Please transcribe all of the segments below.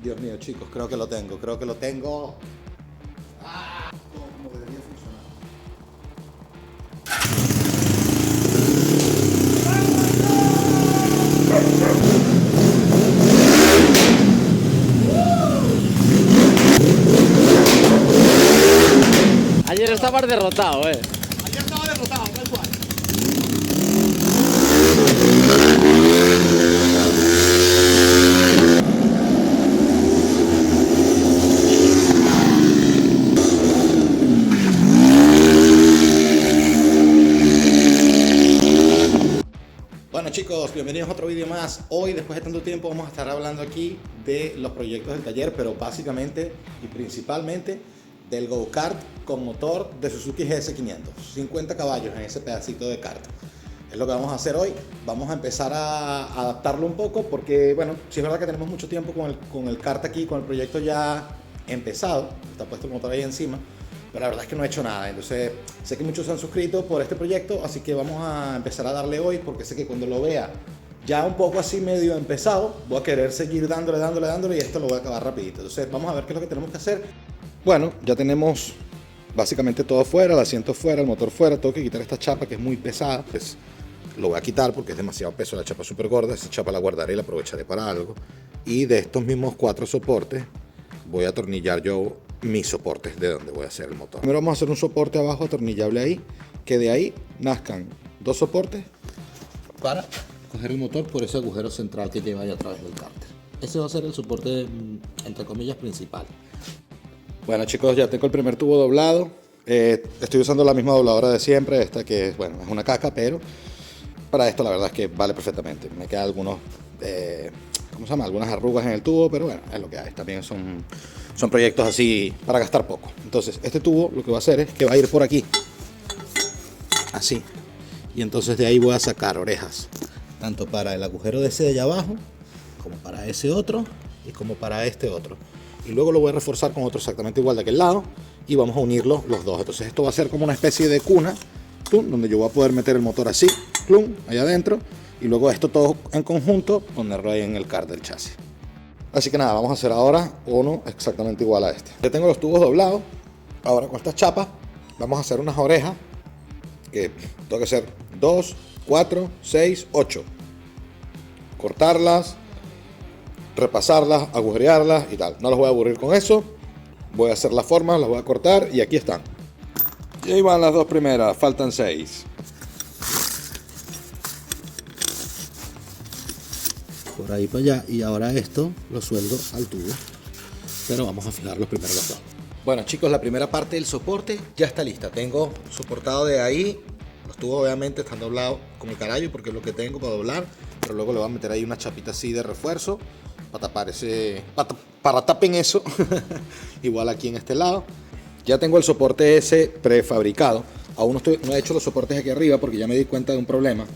Dios mío, chicos, creo que lo tengo, creo que lo tengo. Ah, como debería funcionar. Ayer estaba derrotado, Ayer estaba derrotado, tal cual. Bueno chicos, bienvenidos a otro vídeo más. Hoy, después de tanto tiempo, vamos a estar hablando aquí de los proyectos del taller, pero básicamente y principalmente del go-kart con motor de Suzuki GS500, 50 caballos en ese pedacito de kart. Es lo que vamos a hacer hoy. Vamos a empezar a adaptarlo un poco porque, bueno, sí es verdad que tenemos mucho tiempo con el kart aquí, con el proyecto ya empezado. Está puesto el motor ahí encima, pero la verdad es que no he hecho nada. Entonces, sé que muchos se han suscrito por este proyecto, así que vamos a empezar a darle hoy, porque sé que cuando lo vea ya un poco así medio empezado, voy a querer seguir dándole y esto lo voy a acabar rapidito. Entonces, vamos a ver qué es lo que tenemos que hacer. Bueno, ya tenemos básicamente todo fuera, el asiento fuera, el motor fuera. Tengo que quitar esta chapa que es muy pesada, pues lo voy a quitar porque es demasiado peso, la chapa es súper gorda. Esa chapa la guardaré y la aprovecharé para algo. Y de estos mismos 4 soportes voy a atornillar yo mis soportes de donde voy a hacer el motor. Primero vamos a hacer un soporte abajo atornillable ahí, que de ahí nazcan 2 soportes para coger el motor por ese agujero central que lleva ahí a través del cárter. Ese va a ser el soporte, entre comillas, principal. Bueno chicos, ya tengo el primer tubo doblado. Estoy usando la misma dobladora de siempre, esta que bueno, es una caca, pero para esto la verdad es que vale perfectamente. Me quedan algunos, ¿cómo se llama? Algunas arrugas en el tubo, pero bueno, es lo que hay. También son proyectos así para gastar poco. Entonces este tubo lo que va a hacer es que va a ir por aquí, así, y entonces de ahí voy a sacar orejas, tanto para el agujero de ese de allá abajo, como para ese otro, y como para este otro. Y luego lo voy a reforzar con otro exactamente igual de aquel lado, y vamos a unirlos los dos. Entonces esto va a ser como una especie de cuna, ¡tum!, donde yo voy a poder meter el motor así, ¡plum!, allá adentro, y luego esto todo en conjunto, ponerlo ahí en el kart del chasis. Así que nada, vamos a hacer ahora uno exactamente igual a este. Ya tengo los tubos doblados. Ahora con estas chapas vamos a hacer unas orejas que tengo que hacer 2, 4, 6, 8. Cortarlas, repasarlas, agujerearlas y tal. No los voy a aburrir con eso. Voy a hacer las formas, las voy a cortar y aquí están. Y ahí van las 2 primeras, faltan 6. Por ahí para allá, y ahora esto lo sueldo al tubo, pero vamos a afilar los primeros dos. Bueno chicos, la primera parte del soporte ya está lista. Tengo soportado de ahí, los tubos obviamente están doblados como el carajo porque es lo que tengo para doblar, pero luego le voy a meter ahí una chapita así de refuerzo para tapar ese, para tapen eso. Igual aquí en este lado ya tengo el soporte ese prefabricado. Aún no he hecho los soportes aquí arriba porque ya me di cuenta de un problema.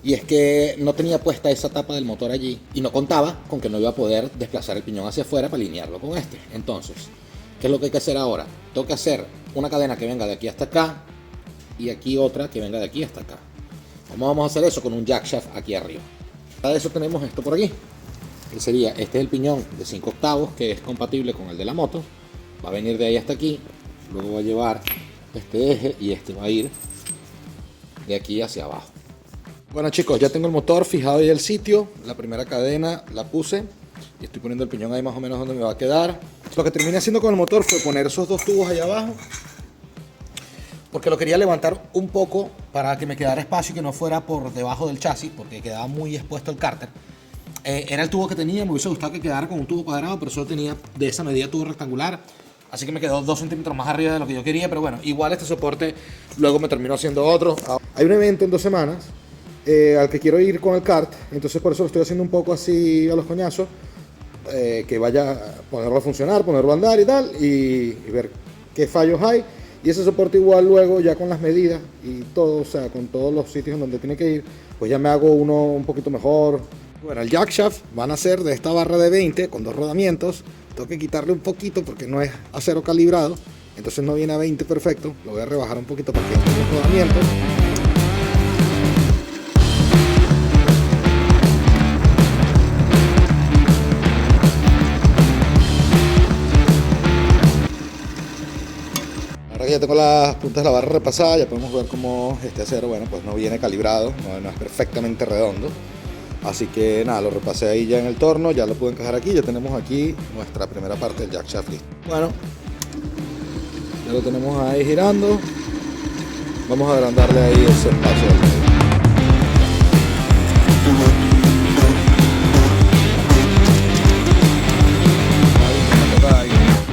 Y es que no tenía puesta esa tapa del motor allí y no contaba con que no iba a poder desplazar el piñón hacia afuera para alinearlo con este. Entonces, ¿qué es lo que hay que hacer ahora? Tengo que hacer una cadena que venga de aquí hasta acá y aquí otra que venga de aquí hasta acá. ¿Cómo vamos a hacer eso? Con un jackshaft aquí arriba. Para eso tenemos esto por aquí, que sería, este es el piñón de 5 octavos que es compatible con el de la moto. Va a venir de ahí hasta aquí, luego va a llevar este eje y este va a ir de aquí hacia abajo. Bueno chicos, ya tengo el motor fijado ahí el sitio, la primera cadena la puse y estoy poniendo el piñón ahí más o menos donde me va a quedar. Lo que terminé haciendo con el motor fue poner esos 2 tubos allá abajo, porque lo quería levantar un poco para que me quedara espacio y que no fuera por debajo del chasis, porque quedaba muy expuesto el cárter. Era el tubo que tenía, me hubiese gustado que quedara con un tubo cuadrado, pero solo tenía de esa medida tubo rectangular. Así que me quedó 2 centímetros más arriba de lo que yo quería, pero bueno, igual este soporte luego me terminó haciendo otro. Hay un evento en 2 semanas. Al que quiero ir con el kart, entonces por eso lo estoy haciendo un poco así a los coñazos, que vaya a ponerlo a funcionar, ponerlo a andar y tal, y ver qué fallos hay, y ese soporte igual luego ya con las medidas y todo, o sea, con todos los sitios en donde tiene que ir, pues ya me hago uno un poquito mejor. Bueno, el jackshaft van a ser de esta barra de 20 con 2 rodamientos. Tengo que quitarle un poquito porque no es acero calibrado, entonces no viene a 20 perfecto, lo voy a rebajar un poquito para que entre los rodamientos. ya tengo las puntas de la barra repasadas, ya podemos ver cómo este acero, bueno, pues no viene calibrado, no es perfectamente redondo. Así que nada, lo repasé ahí ya en el torno, ya lo pude encajar aquí, ya tenemos aquí nuestra primera parte del jack shaft listo. Bueno, ya lo tenemos ahí girando. Vamos a agrandarle ahí ese espacio del medio.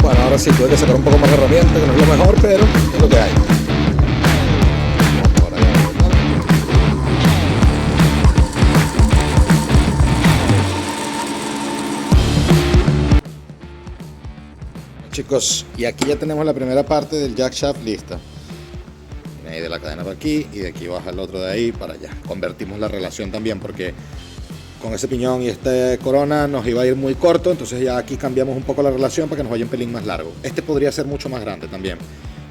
Bueno, ahora sí, tuve que sacar un poco más de herramienta, que no es lo mejor, pero es lo que hay. Chicos, y aquí ya tenemos la primera parte del jack shaft lista. Viene ahí de la cadena para aquí y de aquí baja el otro de ahí para allá. Convertimos la relación también porque con ese piñón y este corona nos iba a ir muy corto, entonces ya aquí cambiamos un poco la relación para que nos vaya un pelín más largo. Este podría ser mucho más grande también,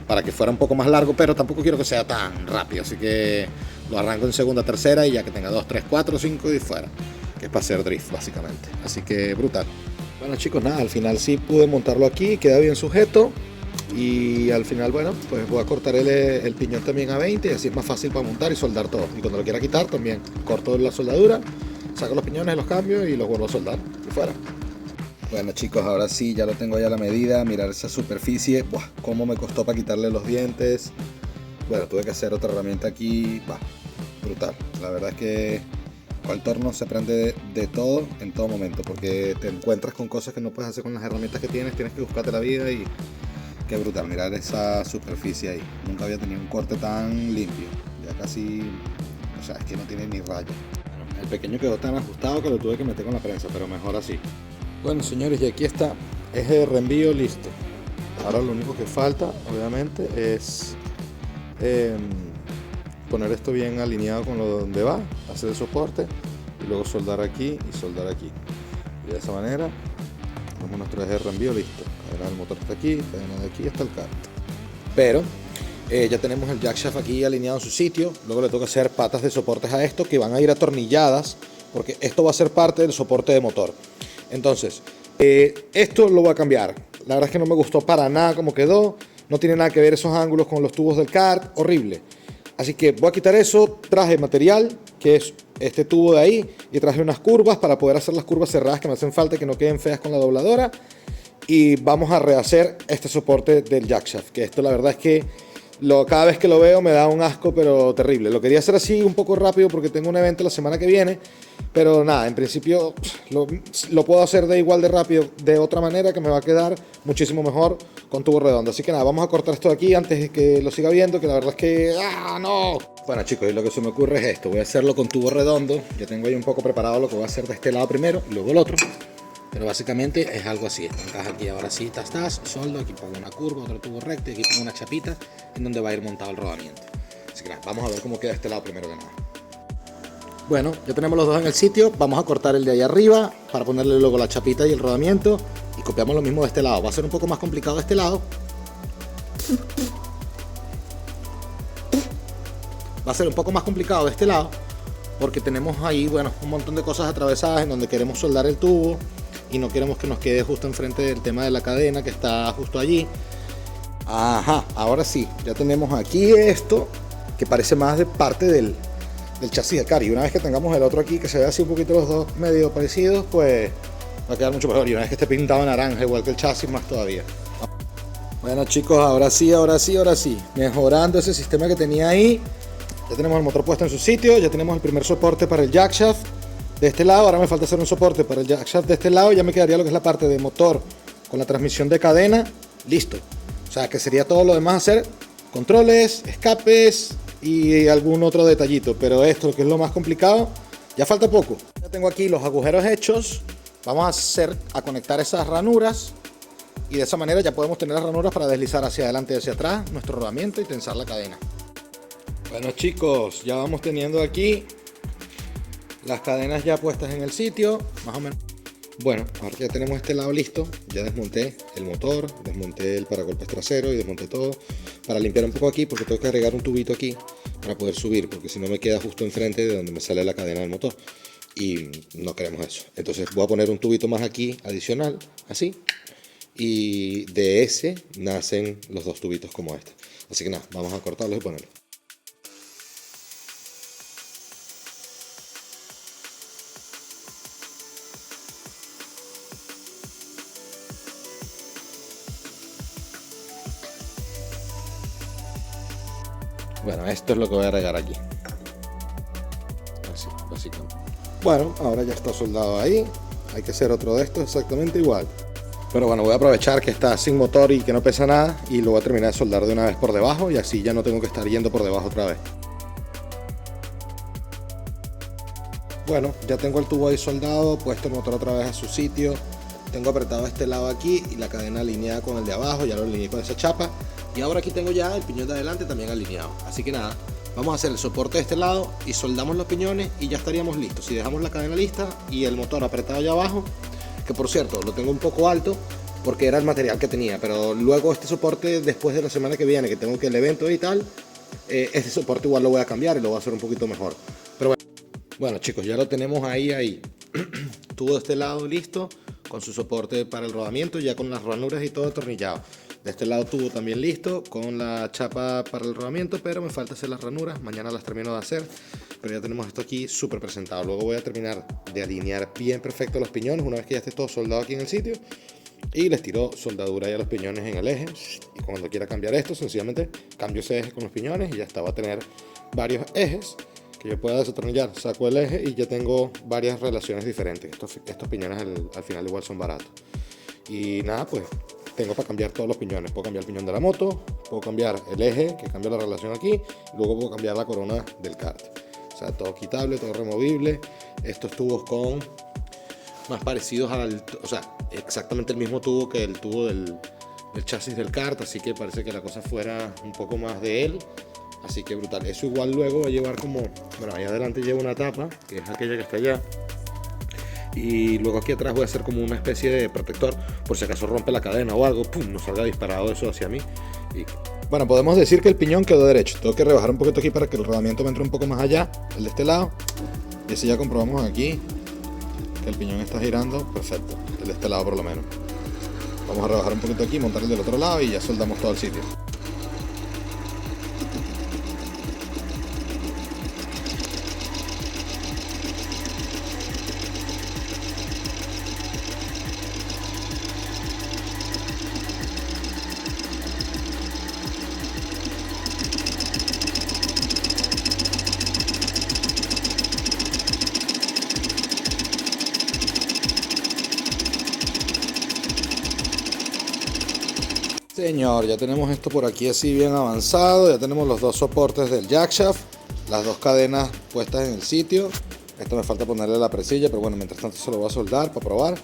para que fuera un poco más largo, pero tampoco quiero que sea tan rápido, así que lo arranco en segunda, tercera y ya que tenga 2, 3, 4, 5 y fuera, que es para hacer drift básicamente. Así que brutal. Bueno chicos, nada, al final sí pude montarlo aquí, queda bien sujeto. Y al final, bueno, pues voy a cortar el piñón también a 20 y así es más fácil para montar y soldar todo. Y cuando lo quiera quitar también corto la soldadura, saco los piñones, los cambio y los vuelvo a soldar y fuera. Bueno chicos, ahora sí, ya lo tengo ya a la medida. Mirar esa superficie, ¡buah! Cómo me costó para quitarle los dientes. Bueno, tuve que hacer otra herramienta aquí, ¡buah! Brutal. La verdad es que con el torno se aprende de todo en todo momento, porque te encuentras con cosas que no puedes hacer con las herramientas que tienes que buscarte la vida y qué brutal, mirar esa superficie ahí. Nunca había tenido un corte tan limpio. Ya casi, o sea, es que no tiene ni rayo. Bueno, el pequeño quedó tan ajustado que lo tuve que meter con la prensa, pero mejor así. Bueno, señores, y aquí está. Eje de reenvío listo. Ahora lo único que falta, obviamente, es poner esto bien alineado con lo donde va, hacer el soporte y luego soldar aquí y soldar aquí. Y de esa manera tenemos nuestro eje de reenvío listo. Cadena del motor está aquí, cadena de aquí hasta el kart. Pero ya tenemos el jack shaft aquí alineado en su sitio. Luego le toca hacer patas de soportes a esto que van a ir atornilladas porque esto va a ser parte del soporte de motor. Entonces, esto lo voy a cambiar. La verdad es que no me gustó para nada como quedó. No tiene nada que ver esos ángulos con los tubos del kart. Horrible. Así que voy a quitar eso. Traje material, que es este tubo de ahí. Y traje unas curvas para poder hacer las curvas cerradas que me hacen falta y que no queden feas con la dobladora. Y vamos a rehacer este soporte del jack shaft. Que esto la verdad es que cada vez que lo veo me da un asco, pero terrible. Lo quería hacer así un poco rápido porque tengo un evento la semana que viene. Pero nada, en principio lo puedo hacer de igual de rápido de otra manera que me va a quedar muchísimo mejor con tubo redondo. Así que nada, vamos a cortar esto de aquí antes de que lo siga viendo, que la verdad es que... ¡ah, no! Bueno chicos, y lo que se me ocurre es esto. Voy a hacerlo con tubo redondo. Ya tengo ahí un poco preparado lo que voy a hacer de este lado primero y luego el otro. Pero básicamente es algo así. Esto encaja aquí, ahora sí, soldo. Aquí pongo una curva, otro tubo recto y aquí pongo una chapita en donde va a ir montado el rodamiento. Así que nada, vamos a ver cómo queda este lado primero que nada. Bueno, ya tenemos los dos en el sitio. Vamos a cortar el de ahí arriba para ponerle luego la chapita y el rodamiento. Y copiamos lo mismo de este lado. Va a ser un poco más complicado de este lado. Va a ser un poco más complicado de este lado porque tenemos ahí, bueno, un montón de cosas atravesadas en donde queremos soldar el tubo y no queremos que nos quede justo enfrente del tema de la cadena que está justo allí. Ajá, ahora sí, ya tenemos aquí esto que parece más de parte del chasis de car, y una vez que tengamos el otro aquí que se ve así un poquito los dos medio parecidos, pues va a quedar mucho mejor. Y una vez que esté pintado en naranja igual que el chasis, más todavía. Bueno chicos, ahora sí, mejorando ese sistema que tenía ahí. Ya tenemos el motor puesto en su sitio, ya tenemos el primer soporte para el jack shaft de este lado. Ahora me falta hacer un soporte para el jack shaft de este lado. Ya me quedaría lo que es la parte de motor con la transmisión de cadena, listo. O sea que sería todo lo demás hacer controles, escapes y algún otro detallito, pero esto que es lo más complicado, ya falta poco. Ya tengo aquí los agujeros hechos. Vamos a conectar esas ranuras y de esa manera ya podemos tener las ranuras para deslizar hacia adelante y hacia atrás nuestro rodamiento y tensar la cadena. Bueno chicos, ya vamos teniendo aquí las cadenas ya puestas en el sitio, más o menos. Bueno, ahora ya tenemos este lado listo. Ya desmonté el motor, desmonté el paragolpes trasero y desmonté todo para limpiar un poco aquí, porque tengo que agregar un tubito aquí para poder subir, porque si no me queda justo enfrente de donde me sale la cadena del motor y no queremos eso. Entonces voy a poner un tubito más aquí adicional, así, y de ese nacen los dos tubitos como este. Así que nada, vamos a cortarlos y ponerlos. Bueno, esto es lo que voy a agregar aquí. Así, básicamente. Bueno, ahora ya está soldado ahí. Hay que hacer otro de estos exactamente igual. Pero bueno, voy a aprovechar que está sin motor y que no pesa nada y lo voy a terminar de soldar de una vez por debajo y así ya no tengo que estar yendo por debajo otra vez. Bueno, ya tengo el tubo ahí soldado, puesto el motor otra vez a su sitio. Tengo apretado este lado aquí y la cadena alineada con el de abajo, ya lo alineé con esa chapa. Y ahora aquí tengo ya el piñón de adelante también alineado. Así que nada, vamos a hacer el soporte de este lado y soldamos los piñones y ya estaríamos listos. Si dejamos la cadena lista y el motor apretado allá abajo, que por cierto lo tengo un poco alto porque era el material que tenía, pero luego este soporte después de la semana que viene, que tengo que el evento y tal, este soporte igual lo voy a cambiar y lo voy a hacer un poquito mejor. Pero bueno chicos, ya lo tenemos ahí. Tubo de este lado listo, con su soporte para el rodamiento, ya con las ranuras y todo atornillado. De este lado tubo también listo, con la chapa para el rodamiento, pero me falta hacer las ranuras, mañana las termino de hacer. Pero ya tenemos esto aquí súper presentado. Luego voy a terminar de alinear bien perfecto los piñones, una vez que ya esté todo soldado aquí en el sitio. Y les tiro soldadura ya a los piñones en el eje. Y cuando quiera cambiar esto, sencillamente cambio ese eje con los piñones y ya está, va a tener varios ejes que yo pueda desatornillar, saco el eje y ya tengo varias relaciones diferentes. Estos piñones al final igual son baratos. Y nada, pues tengo para cambiar todos los piñones. Puedo cambiar el piñón de la moto, puedo cambiar el eje, que cambia la relación aquí, y luego puedo cambiar la corona del kart. O sea, todo quitable, todo removible. Estos tubos con más parecidos al, o sea, exactamente el mismo tubo que el tubo del chasis del kart, así que parece que la cosa fuera un poco más de él. Así que brutal. Eso igual luego va a llevar como, bueno, ahí adelante lleva una tapa, que es aquella que está allá. Y luego aquí atrás voy a hacer como una especie de protector, por si acaso rompe la cadena o algo, pum, no salga disparado eso hacia mí. Y bueno, podemos decir que el piñón quedó derecho. Tengo que rebajar un poquito aquí para que el rodamiento me entre un poco más allá, el de este lado. Y así ya comprobamos aquí que el piñón está girando perfecto, el de este lado por lo menos. Vamos a rebajar un poquito aquí, montar el del otro lado y ya soldamos todo el sitio. Señor, ya tenemos esto por aquí así bien avanzado, ya tenemos los dos soportes del jackshaft, las dos cadenas puestas en el sitio. Esto me falta ponerle la presilla, pero bueno, mientras tanto se lo voy a soldar para probar.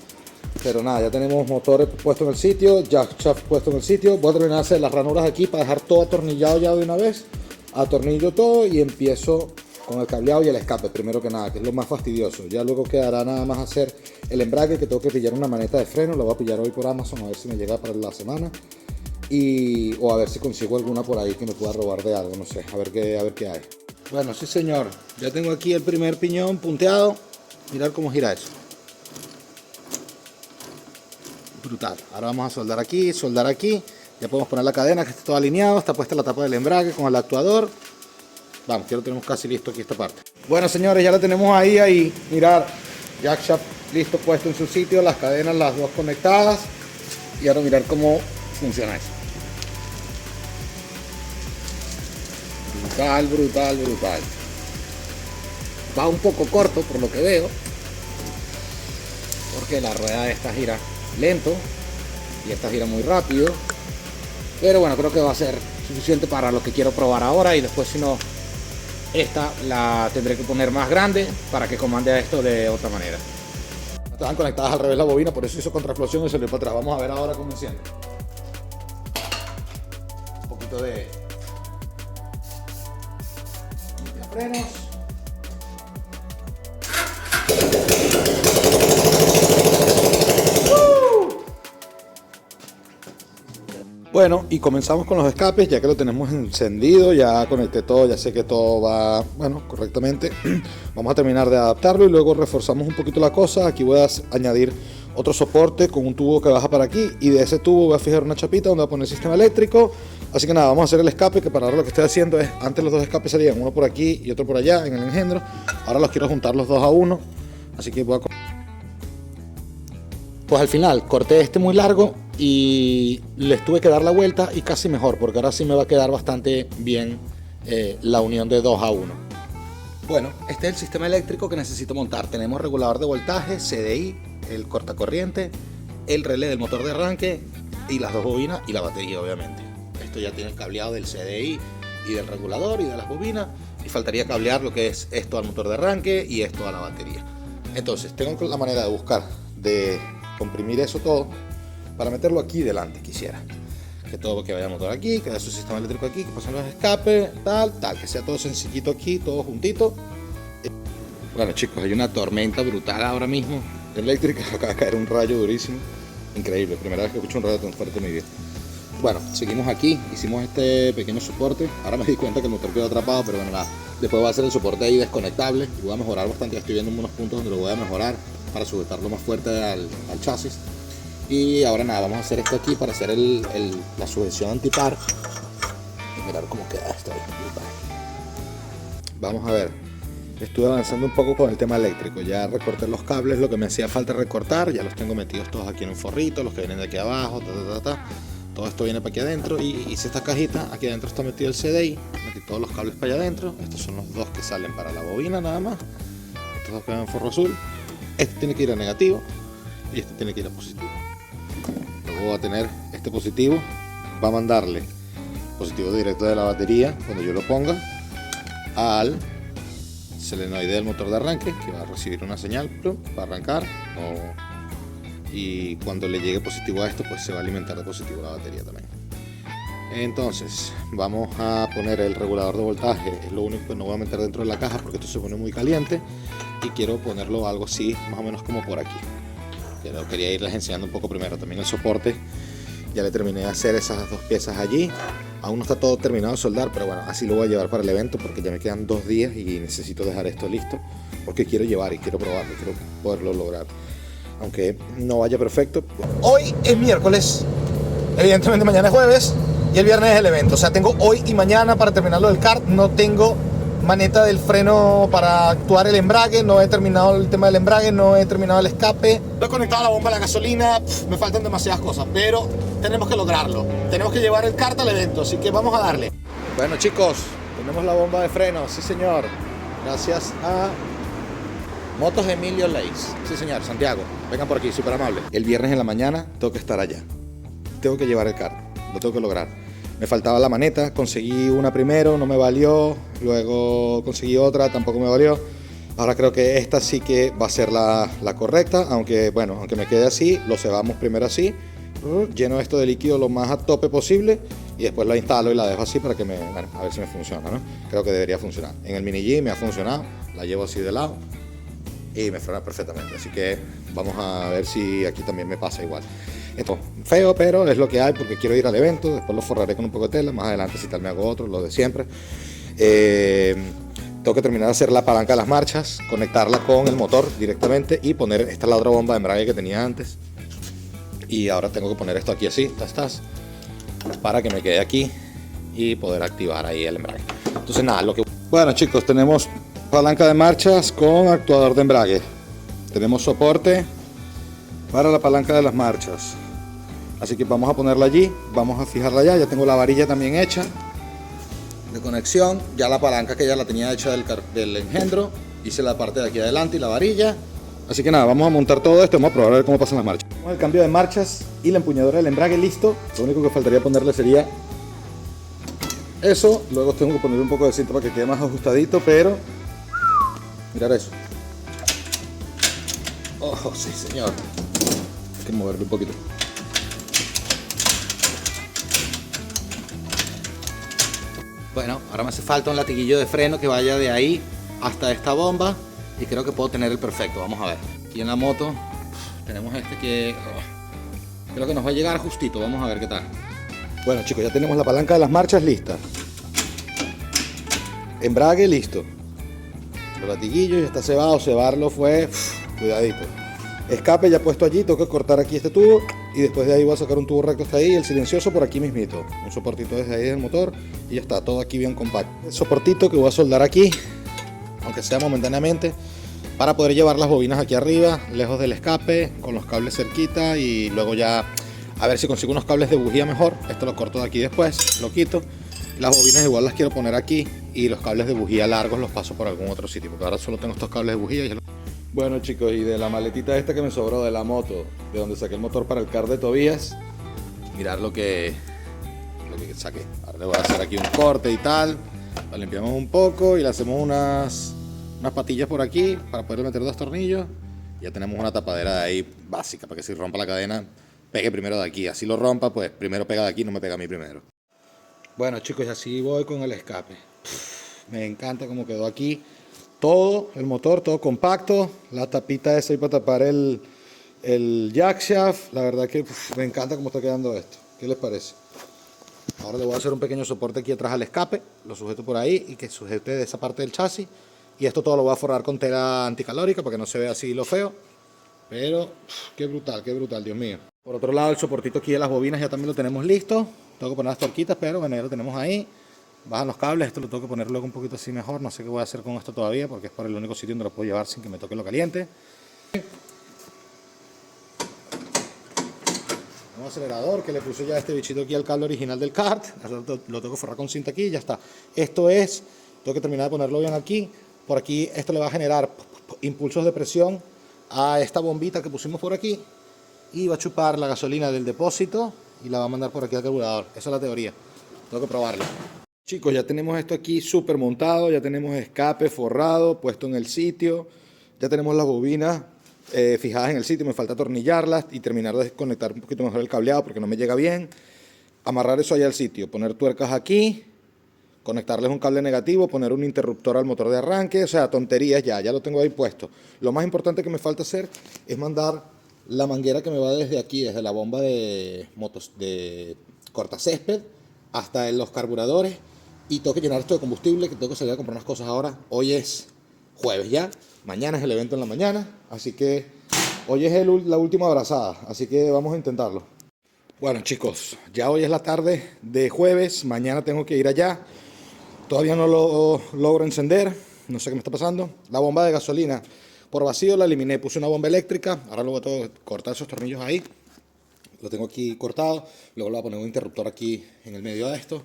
Pero nada, ya tenemos motores puestos en el sitio, jackshaft puesto en el sitio. Voy a terminar de hacer las ranuras aquí para dejar todo atornillado ya de una vez. Atornillo todo y empiezo con el cableado y el escape, primero que nada, que es lo más fastidioso. Ya luego quedará nada más hacer el embrague, que tengo que pillar una maneta de freno, la voy a pillar hoy por Amazon a ver si me llega para la semana. O a ver si consigo alguna por ahí que me pueda robar de algo, no sé, a ver qué hay. Bueno, sí señor, ya tengo aquí el primer piñón punteado. Mirad cómo gira eso. Brutal. Ahora vamos a soldar aquí. Ya podemos poner la cadena que está todo alineado. Está puesta la tapa del embrague con el actuador. Vamos, ya lo tenemos casi listo aquí esta parte. Bueno señores, ya lo tenemos ahí. Mirad, jackshaft listo, puesto en su sitio, las cadenas las dos conectadas. Y ahora mirar cómo funciona eso. Brutal. Va un poco corto por lo que veo, porque la rueda de esta gira lento y esta gira muy rápido, pero bueno, creo que va a ser suficiente para lo que quiero probar ahora. Y después, si no, esta la tendré que poner más grande para que comande a esto de otra manera. Estaban conectadas al revés la bobina, por eso hizo contraflexión y salió para atrás. Vamos a ver ahora cómo enciende. Un poquito de frenos. Bueno, y comenzamos con los escapes, ya que lo tenemos encendido, ya conecté todo, ya sé que todo va, bueno, correctamente. Vamos a terminar de adaptarlo y luego reforzamos un poquito la cosa. Aquí voy a añadir otro soporte con un tubo que baja para aquí, y de ese tubo voy a fijar una chapita donde voy a poner el sistema eléctrico. Así que nada, vamos a hacer el escape, que para ahora lo que estoy haciendo es, antes los dos escapes serían uno por aquí y otro por allá en el engendro. Ahora los quiero juntar los dos a uno, así que voy a... Pues al final corté este muy largo y les tuve que dar la vuelta, y casi mejor, porque ahora sí me va a quedar bastante bien la unión de 2 a 1. Bueno, este es el sistema eléctrico que necesito montar. Tenemos regulador de voltaje, CDI, el cortacorriente, el relé del motor de arranque y las dos bobinas y la batería, obviamente. Esto ya tiene el cableado del CDI y del regulador y de las bobinas, y faltaría cablear lo que es esto al motor de arranque y esto a la batería. Entonces tengo la manera de buscar de comprimir eso todo para meterlo aquí delante. Quisiera que todo, que vaya el motor aquí, que vaya su sistema eléctrico aquí, que pasen los escapes, tal, que sea todo sencillito aquí, todo juntito. Bueno chicos, hay una tormenta brutal ahora mismo eléctrica, acaba de caer un rayo durísimo, increíble, primera vez que escucho un rayo tan fuerte en mi vida. Bueno, seguimos aquí, hicimos este pequeño soporte. Ahora me di cuenta que el motor quedó atrapado, pero bueno, nada, después voy a hacer el soporte ahí desconectable y voy a mejorar bastante. Estoy viendo unos puntos donde lo voy a mejorar para sujetarlo más fuerte al chasis. Y ahora nada, vamos a hacer esto aquí para hacer la sujeción antipar y mirar cómo queda esto ahí. Vamos a ver, estuve avanzando un poco con el tema eléctrico. Ya recorté los cables, lo que me hacía falta recortar, ya los tengo metidos todos aquí en un forrito, los que vienen de aquí abajo, todo esto viene para aquí adentro, y hice esta cajita. Aquí adentro está metido el CDI, metí todos los cables para allá adentro. Estos son los dos que salen para la bobina nada más, estos dos quedan en forro azul. Este tiene que ir a negativo y este tiene que ir a positivo. Luego va a tener este positivo, va a mandarle positivo directo de la batería cuando yo lo ponga al solenoide del motor de arranque, que va a recibir una señal para arrancar, y cuando le llegue positivo a esto, pues se va a alimentar de positivo la batería también. Entonces vamos a poner el regulador de voltaje. Es lo único que no voy a meter dentro de la caja porque esto se pone muy caliente, y quiero ponerlo algo así, más o menos como por aquí. Pero quería irles enseñando un poco primero. También el soporte, ya le terminé de hacer esas dos piezas allí. Aún no está todo terminado de soldar, pero bueno, así lo voy a llevar para el evento, porque ya me quedan 2 días y necesito dejar esto listo, porque quiero llevar y quiero probarlo, quiero poderlo lograr, aunque no vaya perfecto. Hoy es miércoles, evidentemente mañana es jueves y el viernes es el evento. O sea, tengo hoy y mañana para terminarlo del kart. No tengo maneta del freno para actuar el embrague, no he terminado el tema del embrague, no he terminado el escape, no he conectado la bomba a la gasolina. Me faltan demasiadas cosas, pero tenemos que lograrlo. Tenemos que llevar el kart al evento, así que vamos a darle. Bueno chicos, tenemos la bomba de freno, sí señor, gracias a Motos Emilio Leis. Sí señor, Santiago, vengan por aquí, súper amable. El viernes en la mañana tengo que estar allá, tengo que llevar el kart, lo tengo que lograr. Me faltaba la maneta, conseguí una primero, no me valió, luego conseguí otra, tampoco me valió. Ahora creo que esta sí que va a ser la correcta, aunque bueno, aunque me quede así, lo cebamos primero así, lleno esto de líquido lo más a tope posible y después la instalo y la dejo así para que bueno, a ver si me funciona, ¿no? Creo que debería funcionar. En el Mini G me ha funcionado, la llevo así de lado y me frena perfectamente, así que vamos a ver si aquí también me pasa igual. Esto feo, pero es lo que hay porque quiero ir al evento. Después lo forraré con un poco de tela, más adelante si tal me hago otro, lo de siempre. Tengo que terminar de hacer la palanca de las marchas, conectarla con el motor directamente y poner, esta es la otra bomba de embrague que tenía antes, y ahora tengo que poner esto aquí así, para que me quede aquí y poder activar ahí el embrague. Entonces nada, bueno chicos, tenemos palanca de marchas con actuador de embrague, tenemos soporte para la palanca de las marchas, así que vamos a ponerla allí, vamos a fijarla allá. Ya tengo la varilla también hecha de conexión, ya la palanca que ya la tenía hecha del engendro, hice la parte de aquí adelante y la varilla. Así que nada, vamos a montar todo esto, vamos a probar a ver cómo pasan las marchas. Con el cambio de marchas y la empuñadura del embrague listo, lo único que faltaría ponerle sería eso. Luego tengo que poner un poco de cinta para que quede más ajustadito, pero mirad eso. Oh, sí señor, hay que moverlo un poquito. Bueno, ahora me hace falta un latiguillo de freno que vaya de ahí hasta esta bomba y creo que puedo tener el perfecto. Vamos a ver. Aquí en la moto tenemos este que creo que nos va a llegar justito. Vamos a ver qué tal. Bueno chicos, ya tenemos la palanca de las marchas lista. Embrague listo. Los latiguillos ya está cebado. Cebarlo fue cuidadito. Escape ya puesto allí, tengo que cortar aquí este tubo y después de ahí voy a sacar un tubo recto hasta ahí y el silencioso por aquí mismito. Un soportito desde ahí del motor y ya está, todo aquí bien compacto. El soportito que voy a soldar aquí, aunque sea momentáneamente, para poder llevar las bobinas aquí arriba, lejos del escape, con los cables cerquita y luego ya a ver si consigo unos cables de bujía mejor. Esto lo corto de aquí después, lo quito. Las bobinas igual las quiero poner aquí y los cables de bujía largos los paso por algún otro sitio, porque ahora solo tengo estos cables de bujía. Bueno chicos, y de la maletita esta que me sobró de la moto, de donde saqué el motor para el kart de Tobías, mirad lo que saqué. Ahora le voy a hacer aquí un corte y tal, lo limpiamos un poco y le hacemos unas patillas por aquí para poder meter dos tornillos. Ya tenemos una tapadera de ahí básica para que si rompa la cadena pegue primero de aquí. Así lo rompa, pues primero pega de aquí, no me pega a mí primero. Bueno chicos, y así voy con el escape. Me encanta cómo quedó aquí. Todo, el motor, todo compacto. La tapita esa ahí para tapar el jack shaft. La verdad que me encanta cómo está quedando esto. ¿Qué les parece? Ahora le voy a hacer un pequeño soporte aquí atrás al escape. Lo sujeto por ahí y que sujete de esa parte del chasis. Y esto todo lo voy a forrar con tela anticalórica para que no se vea así lo feo. Pero qué brutal, Dios mío. Por otro lado, el soportito aquí de las bobinas ya también lo tenemos listo. Tengo que poner las torquitas, pero bueno, ya lo tenemos ahí. Bajan los cables, esto lo tengo que poner luego un poquito así mejor. No sé qué voy a hacer con esto todavía porque es por el único sitio donde lo puedo llevar sin que me toque lo caliente. Un acelerador que le puse ya este bichito aquí al cable original del kart. Lo tengo que forrar con cinta aquí y ya está. Esto es, tengo que terminar de ponerlo bien aquí. Por aquí esto le va a generar impulsos de presión a esta bombita que pusimos por aquí y va a chupar la gasolina del depósito y la va a mandar por aquí al carburador. Esa es la teoría. Tengo que probarlo. Chicos, ya tenemos esto aquí súper montado, ya tenemos escape forrado, puesto en el sitio, ya tenemos las bobinas fijadas en el sitio, me falta atornillarlas y terminar de desconectar un poquito mejor el cableado porque no me llega bien. Amarrar eso allá al sitio, poner tuercas aquí, conectarles un cable negativo, poner un interruptor al motor de arranque, o sea, tonterías ya lo tengo ahí puesto. Lo más importante que me falta hacer es mandar la manguera que me va desde aquí, desde la bomba de motos de cortacésped hasta en los carburadores y tengo que llenar esto de combustible, que tengo que salir a comprar unas cosas ahora. Hoy es jueves ya, mañana es el evento en la mañana, así que hoy es la última abrazada, así que vamos a intentarlo. Bueno chicos, ya hoy es la tarde de jueves, mañana tengo que ir allá. Todavía no lo logro encender, no sé qué me está pasando. La bomba de gasolina por vacío la eliminé, puse una bomba eléctrica. Ahora luego tengo que cortar esos tornillos ahí. Lo tengo aquí cortado, luego le voy a poner un interruptor aquí en el medio de esto.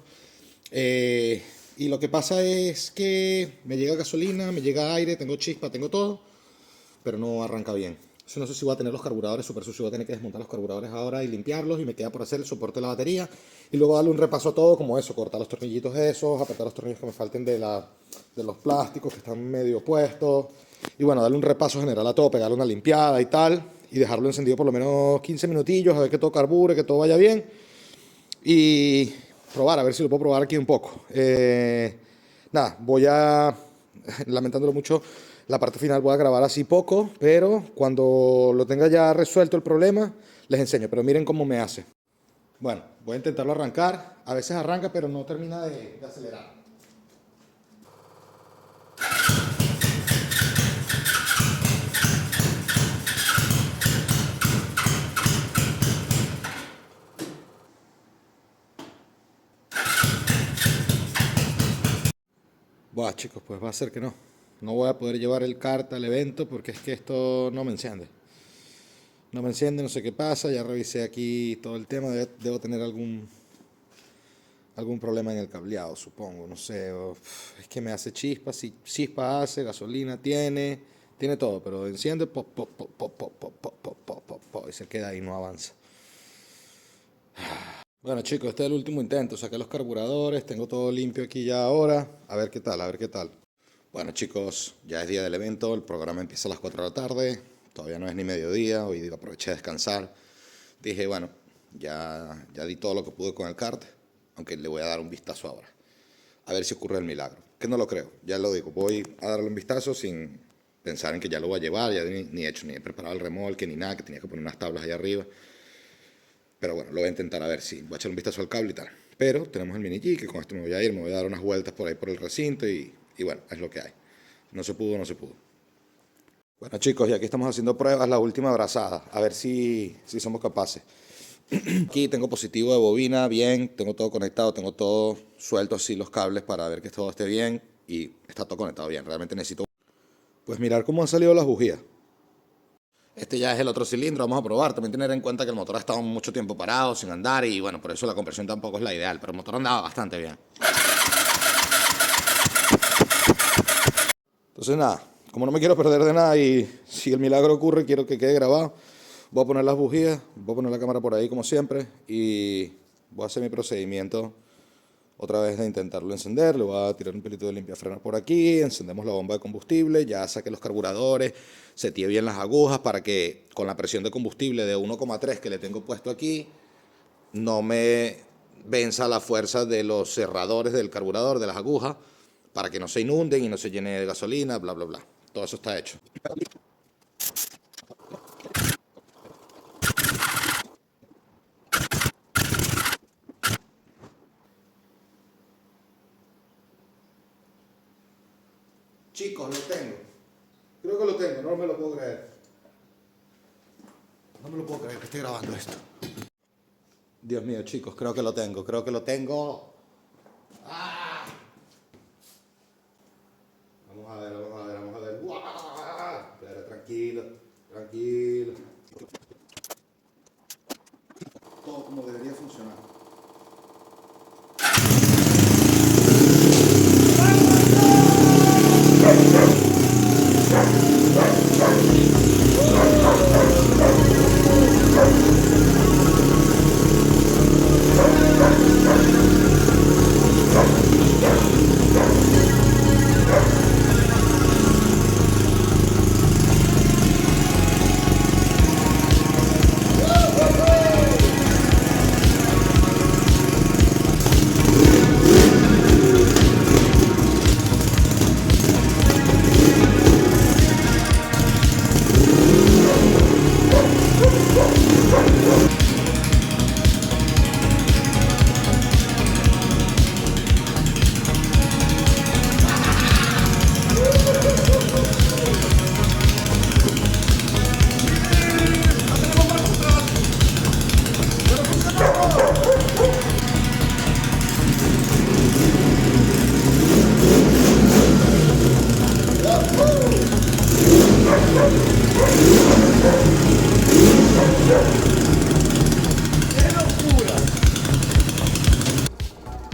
Y lo que pasa es que me llega gasolina, me llega aire, tengo chispa, tengo todo, pero no arranca bien. No sé si voy a tener los carburadores súper sucios, voy a tener que desmontar los carburadores ahora y limpiarlos y me queda por hacer el soporte de la batería y luego darle un repaso a todo como eso, cortar los tornillitos esos, apretar los tornillos que me falten de los plásticos que están medio puestos y bueno, darle un repaso general a todo, pegarle una limpiada y tal y dejarlo encendido por lo menos 15 minutillos, a ver que todo carbure, que todo vaya bien y probar, a ver si lo puedo probar aquí un poco. Nada, voy a, lamentándolo mucho, la parte final voy a grabar así poco, pero cuando lo tenga ya resuelto el problema, les enseño. Pero miren cómo me hace. Bueno, voy a intentarlo arrancar. A veces arranca, pero no termina de acelerar. Buah, chicos, pues va a ser que no. No voy a poder llevar el kart al evento porque es que esto no me enciende. No me enciende, no sé qué pasa. Ya revisé aquí todo el tema. Debo tener algún problema en el cableado, supongo. No sé. Es que me hace chispa. Si chispa hace, gasolina tiene todo. Pero enciende, pop, pop, pop, pop, pop, pop, pop, pop, pop, pop, pop, y se queda ahí, no avanza. Bueno chicos, este es el último intento. Saqué los carburadores, tengo todo limpio aquí ya ahora. A ver qué tal, a ver qué tal. Bueno chicos, ya es día del evento, el programa empieza a las 4 de la tarde, todavía no es ni mediodía, hoy aproveché a descansar. Dije, bueno, ya di todo lo que pude con el kart, aunque le voy a dar un vistazo ahora. A ver si ocurre el milagro, que no lo creo, ya lo digo, voy a darle un vistazo sin pensar en que ya lo voy a llevar, ya ni he preparado el remolque ni nada, que tenía que poner unas tablas allá arriba. Pero bueno, lo voy a intentar a ver si voy a echar un vistazo al cable y tal. Pero tenemos el mini G, que con esto me voy a ir, me voy a dar unas vueltas por ahí por el recinto y bueno, es lo que hay. No se pudo, no se pudo. Bueno chicos, y aquí estamos haciendo pruebas, la última abrazada, a ver si somos capaces. Aquí tengo positivo de bobina, bien, tengo todo conectado, tengo todo suelto así los cables para ver que todo esté bien y está todo conectado bien. Realmente necesito pues mirar cómo han salido las bujías. Este ya es el otro cilindro, vamos a probar. También tener en cuenta que el motor ha estado mucho tiempo parado, sin andar y bueno, por eso la compresión tampoco es la ideal, pero el motor andaba bastante bien. Entonces nada, como no me quiero perder de nada y si el milagro ocurre quiero que quede grabado, voy a poner las bujías, voy a poner la cámara por ahí como siempre y voy a hacer mi procedimiento otra vez de intentarlo encender. Le voy a tirar un pelito de limpiafrenos por aquí, encendemos la bomba de combustible, ya saqué los carburadores, seteé bien las agujas para que con la presión de combustible de 1,3 que le tengo puesto aquí, no me venza la fuerza de los cerradores del carburador, de las agujas, para que no se inunden y no se llene de gasolina, bla, bla, bla. Todo eso está hecho. Chicos, lo tengo. Creo que lo tengo, no me lo puedo creer. No me lo puedo creer que esté grabando esto. Dios mío, chicos, creo que lo tengo, ¡Ah! Vamos a ver. ¡Guau! Espera, tranquilo. Todo como debería funcionar.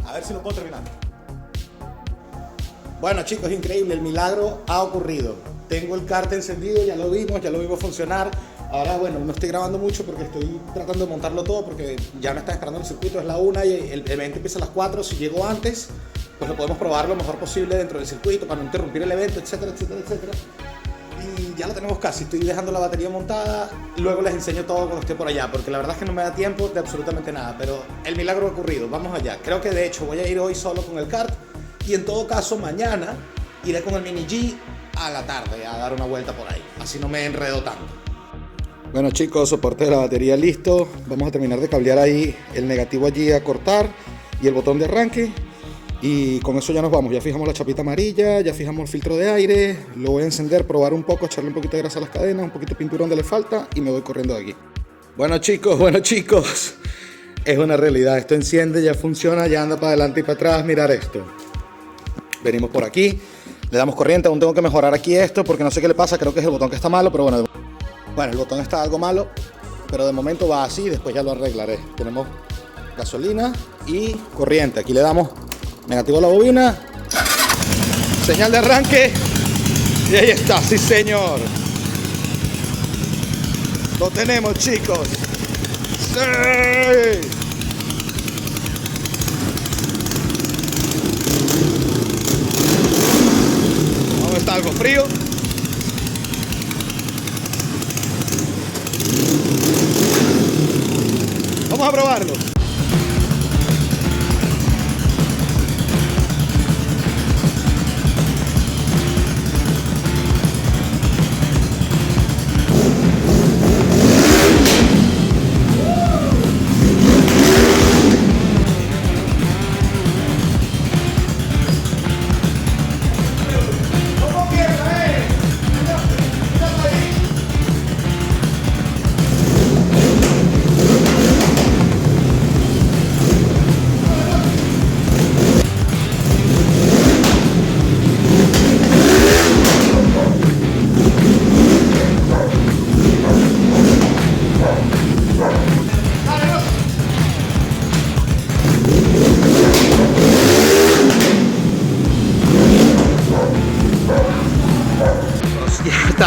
A ver si lo puedo terminar. Bueno chicos, increíble, el milagro ha ocurrido. Tengo el kart encendido, ya lo vimos funcionar. Ahora bueno, no estoy grabando mucho porque estoy tratando de montarlo todo porque ya me está esperando el circuito, es la 1 y el evento empieza a las 4. Si llego antes, pues lo podemos probar lo mejor posible dentro del circuito para no interrumpir el evento, etcétera. Y ya lo tenemos casi, estoy dejando la batería montada, luego les enseño todo cuando esté por allá, porque la verdad es que no me da tiempo de absolutamente nada, pero el milagro ha ocurrido, vamos allá. Creo que de hecho voy a ir hoy solo con el kart y en todo caso mañana iré con el Mini G a la tarde a dar una vuelta por ahí, así no me enredo tanto. Bueno chicos, soporte de la batería listo, vamos a terminar de cablear ahí el negativo allí a cortar y el botón de arranque. Y con eso ya nos vamos, ya fijamos la chapita amarilla, ya fijamos el filtro de aire, lo voy a encender, probar un poco, echarle un poquito de grasa a las cadenas, un poquito de pintura donde le falta y me voy corriendo de aquí. Bueno chicos, es una realidad, esto enciende, ya funciona, ya anda para adelante y para atrás, mirar esto. Venimos por aquí, le damos corriente, aún tengo que mejorar aquí esto porque no sé qué le pasa, creo que es el botón que está malo, pero bueno, el botón está algo malo, pero de momento va así, después ya lo arreglaré. Tenemos gasolina y corriente, aquí le damos negativo a la bobina, señal de arranque y ahí está, sí señor, lo tenemos chicos, ¡sí! Aún está algo frío, vamos a probarlo.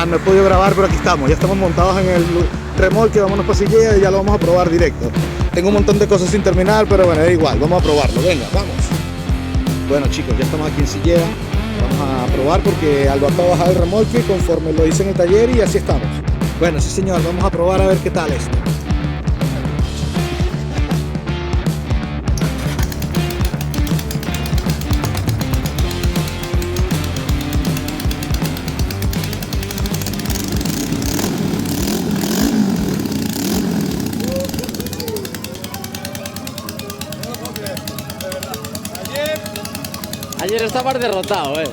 no he podido grabar, pero aquí estamos. Ya estamos montados en el remolque, vámonos para Silleda y ya lo vamos a probar directo. Tengo un montón de cosas sin terminar, pero bueno, da igual, vamos a probarlo. Venga, vamos. Bueno chicos, ya estamos aquí en Silleda. Vamos a probar porque Alba acaba de bajar el remolque conforme lo hice en el taller y así estamos. Bueno, sí señor, vamos a probar a ver qué tal esto. Ayer estabas derrotado, eh.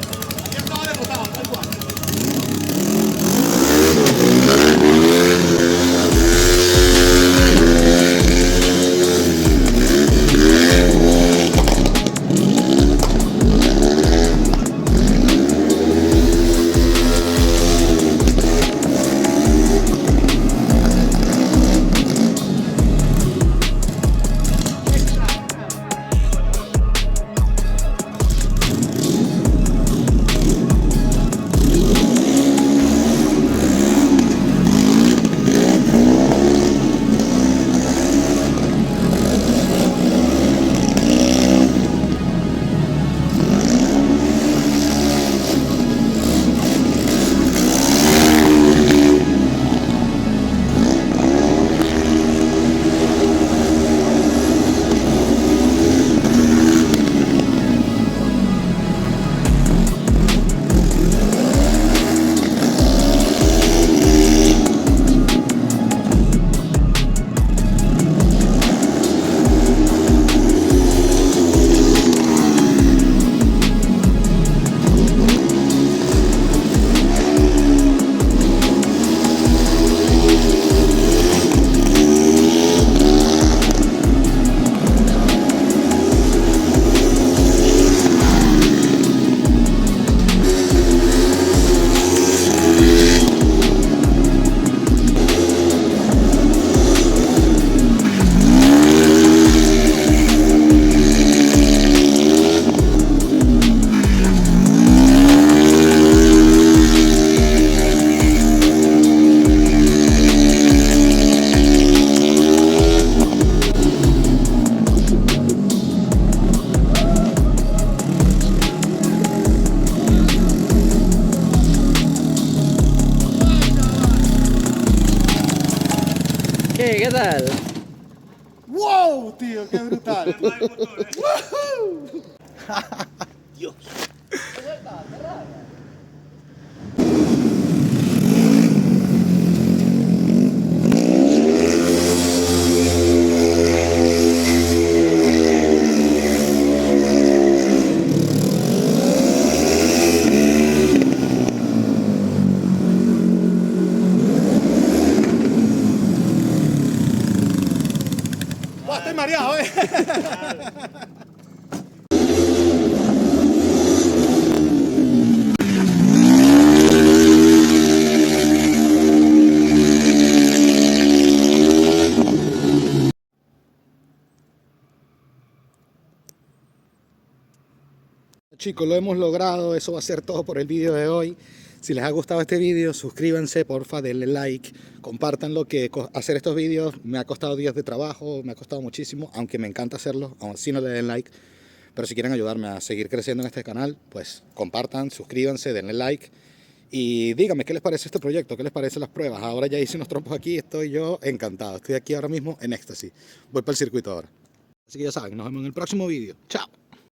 ¿Qué tal? ¡Wow, tío! ¡Qué brutal! ¡Woohoo! Dios. Estoy mareado, ¿eh? Chicos, lo hemos logrado. Eso va a ser todo por el vídeo de hoy. Si les ha gustado este vídeo, suscríbanse, porfa, denle like, compártanlo, que hacer estos vídeos me ha costado días de trabajo, me ha costado muchísimo, aunque me encanta hacerlo, aún así no le den like. Pero si quieren ayudarme a seguir creciendo en este canal, pues compartan, suscríbanse, denle like y díganme qué les parece este proyecto, qué les parecen las pruebas. Ahora ya hice unos trompos aquí, estoy yo encantado. Estoy aquí ahora mismo en éxtasis. Voy para el circuito ahora. Así que ya saben, nos vemos en el próximo vídeo. ¡Chao!